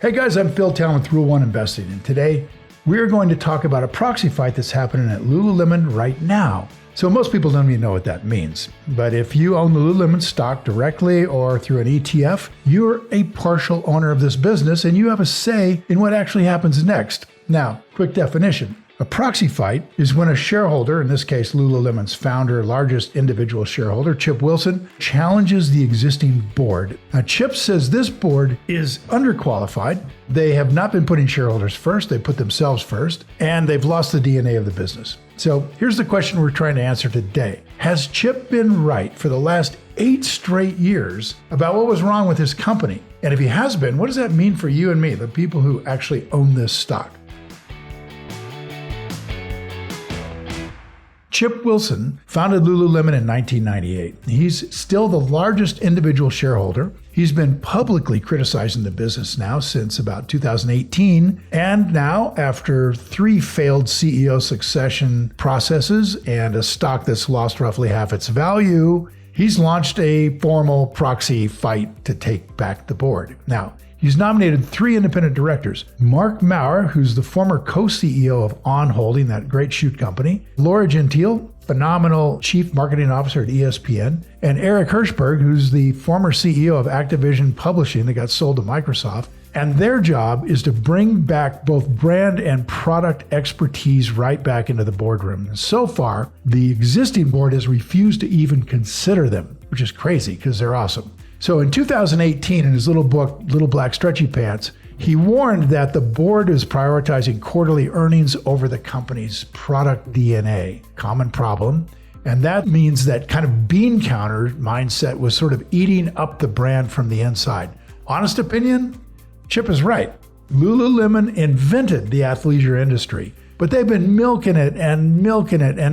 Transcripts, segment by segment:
Hey guys, I'm Phil Town with Rule 1 Investing, and today we're going to talk about a proxy fight that's happening at Lululemon right now. So most people don't even know what that means. But if you own Lululemon stock directly or through an ETF, you're a partial owner of this business and you have a say in what actually happens next. Now, quick definition. A proxy fight is when a shareholder, in this case Lululemon's founder, largest individual shareholder, Chip Wilson, challenges the existing board. Now, Chip says this board is underqualified. They have not been putting shareholders first, they put themselves first, and they've lost the DNA of the business. So here's the question we're trying to answer today. Has Chip been right for the last 8 straight years about what was wrong with his company? And if he has been, what does that mean for you and me, the people who actually own this stock? Chip Wilson founded Lululemon in 1998. He's still the largest individual shareholder. He's been publicly criticizing the business now since about 2018. And now, after 3 failed CEO succession processes and a stock that's lost roughly half its value, he's launched a formal proxy fight to take back the board. Now, he's nominated 3 independent directors: Mark Maurer, who's the former co-CEO of On Holding, that great shoe company; Laura Gentile, phenomenal chief marketing officer at ESPN; and Eric Hirschberg, who's the former CEO of Activision Publishing that got sold to Microsoft. And their job is to bring back both brand and product expertise right back into the boardroom. And so far, the existing board has refused to even consider them, which is crazy because they're awesome. So in 2018, in his little book, Little Black Stretchy Pants, he warned that the board is prioritizing quarterly earnings over the company's product DNA. Common problem. And that means that kind of bean counter mindset was sort of eating up the brand from the inside. Honest opinion? Chip is right. Lululemon invented the athleisure industry, but they've been milking it, and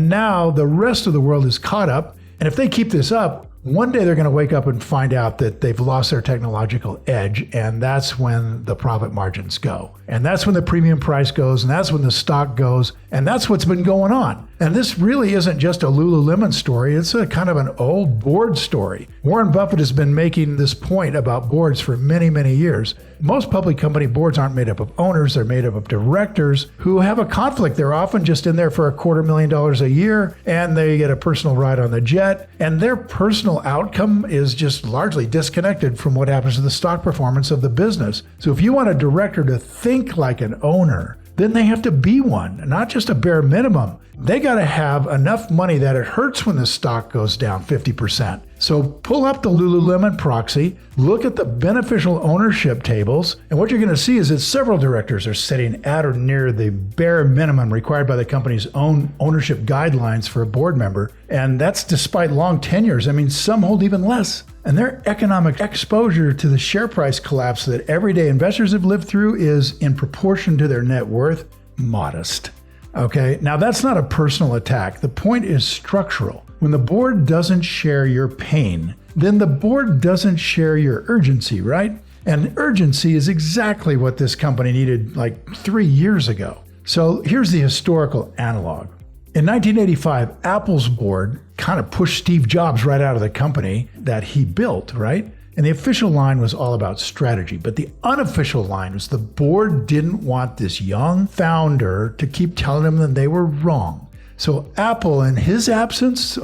now the rest of the world is caught up. And if they keep this up, one day they're going to wake up and find out that they've lost their technological edge, and that's when the profit margins go. And that's when the premium price goes, and that's when the stock goes, and that's what's been going on. And this really isn't just a Lululemon story, it's a kind of an old board story. Warren Buffett has been making this point about boards for many, many years. Most public company boards aren't made up of owners, they're made up of directors who have a conflict. They're often just in there for $250,000 a year, and they get a personal ride on the jet, and their personal outcome is just largely disconnected from what happens to the stock performance of the business. So if you want a director to think like an owner, then they have to be one, not just a bare minimum. They got to have enough money that it hurts when the stock goes down 50%. So pull up the Lululemon proxy, look at the beneficial ownership tables, and what you're going to see is that several directors are sitting at or near the bare minimum required by the company's own ownership guidelines for a board member. And that's despite long tenures. I mean, some hold even less. And their economic exposure to the share price collapse that everyday investors have lived through is, in proportion to their net worth, modest. Okay, now that's not a personal attack. The point is structural. When the board doesn't share your pain, then the board doesn't share your urgency, right? And urgency is exactly what this company needed like 3 years ago. So here's the historical analog. In 1985, Apple's board kind of pushed Steve Jobs right out of the company that he built, right? And the official line was all about strategy, but the unofficial line was the board didn't want this young founder to keep telling them that they were wrong. So Apple, in his absence,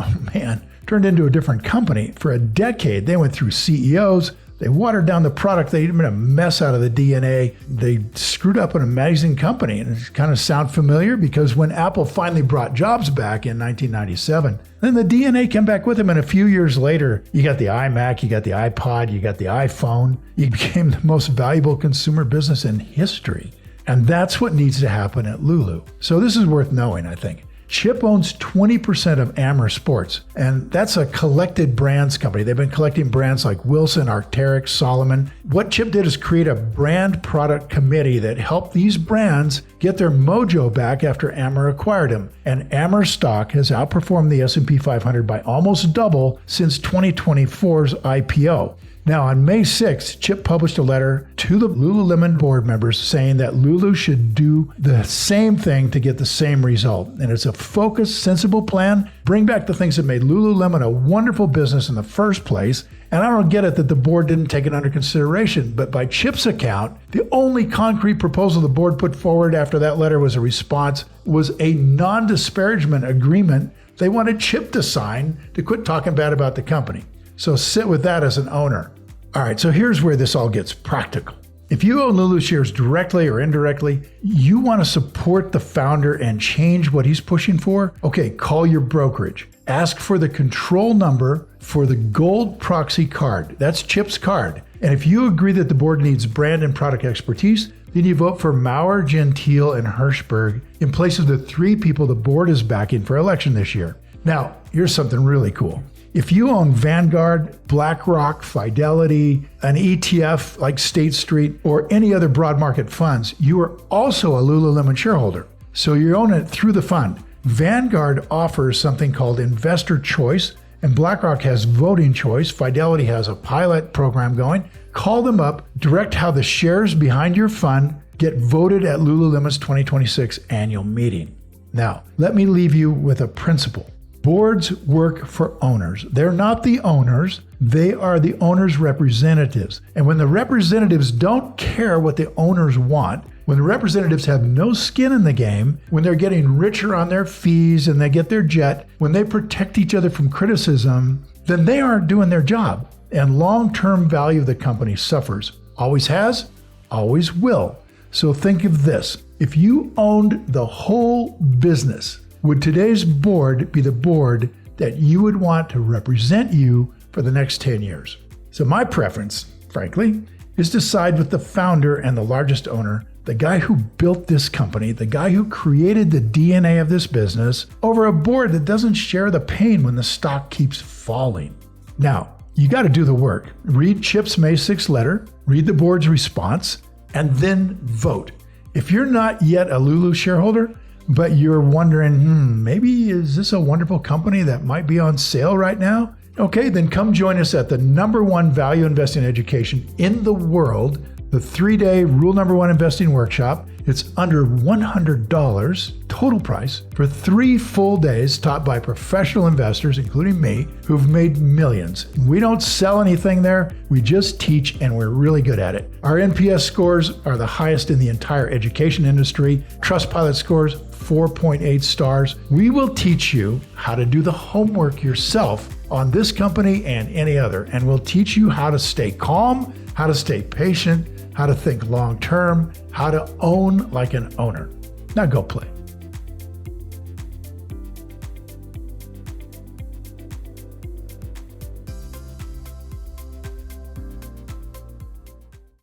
turned into a different company. For a decade, they went through CEOs, they watered down the product, they made a mess out of the DNA, they screwed up an amazing company. And it kind of sound familiar because when Apple finally brought Jobs back in 1997, then the DNA came back with him, and a few years later, you got the iMac, you got the iPod, you got the iPhone. You became the most valuable consumer business in history. And that's what needs to happen at Lulu. So this is worth knowing, I think. Chip owns 20% of Amer Sports, and that's a collected brands company. They've been collecting brands like Wilson, Arc'teryx, Salomon. What Chip did is create a brand product committee that helped these brands get their mojo back after Amer acquired them. And Amer stock has outperformed the S&P 500 by almost double since 2024's IPO. Now, on May 6th, Chip published a letter to the Lululemon board members saying that Lulu should do the same thing to get the same result. And it's a focused, sensible plan. Bring back the things that made Lululemon a wonderful business in the first place. And I don't get it that the board didn't take it under consideration. But by Chip's account, the only concrete proposal the board put forward after that letter was a response was a non-disparagement agreement they wanted Chip to sign to quit talking bad about the company. So sit with that as an owner. All right, so here's where this all gets practical. If you own Lulu shares directly or indirectly, you want to support the founder and change what he's pushing for? Okay, call your brokerage. Ask for the control number for the gold proxy card. That's Chip's card. And if you agree that the board needs brand and product expertise, then you vote for Maurer, Gentile, and Hirschberg in place of the 3 people the board is backing for election this year. Now, here's something really cool. If you own Vanguard, BlackRock, Fidelity, an ETF like State Street, or any other broad market funds, you are also a Lululemon shareholder. So you own it through the fund. Vanguard offers something called Investor Choice, and BlackRock has Voting Choice. Fidelity has a pilot program going. Call them up, direct how the shares behind your fund get voted at Lululemon's 2026 annual meeting. Now, let me leave you with a principle. Boards work for owners. They're not the owners. They are the owners' representatives. And when the representatives don't care what the owners want, when the representatives have no skin in the game, when they're getting richer on their fees and they get their jet, when they protect each other from criticism, then they aren't doing their job. And long-term value of the company suffers. Always has, always will. So think of this. If you owned the whole business, would today's board be the board that you would want to represent you for the next 10 years? So my preference, frankly, is to side with the founder and the largest owner, the guy who built this company, the guy who created the DNA of this business, over a board that doesn't share the pain when the stock keeps falling. Now, you got to do the work. Read Chip's May 6th letter, read the board's response, and then vote. If you're not yet a Lulu shareholder, but you're wondering, maybe is this a wonderful company that might be on sale right now? Okay, then come join us at the #1 value investing education in the world, the 3-day Rule Number 1 Investing Workshop. It's under $100 total price for 3 full days taught by professional investors, including me, who've made millions. We don't sell anything there. We just teach, and we're really good at it. Our NPS scores are the highest in the entire education industry. Trustpilot scores, 4.8 stars. We will teach you how to do the homework yourself on this company and any other, and we'll teach you how to stay calm, how to stay patient, how to think long-term, how to own like an owner. Now go play.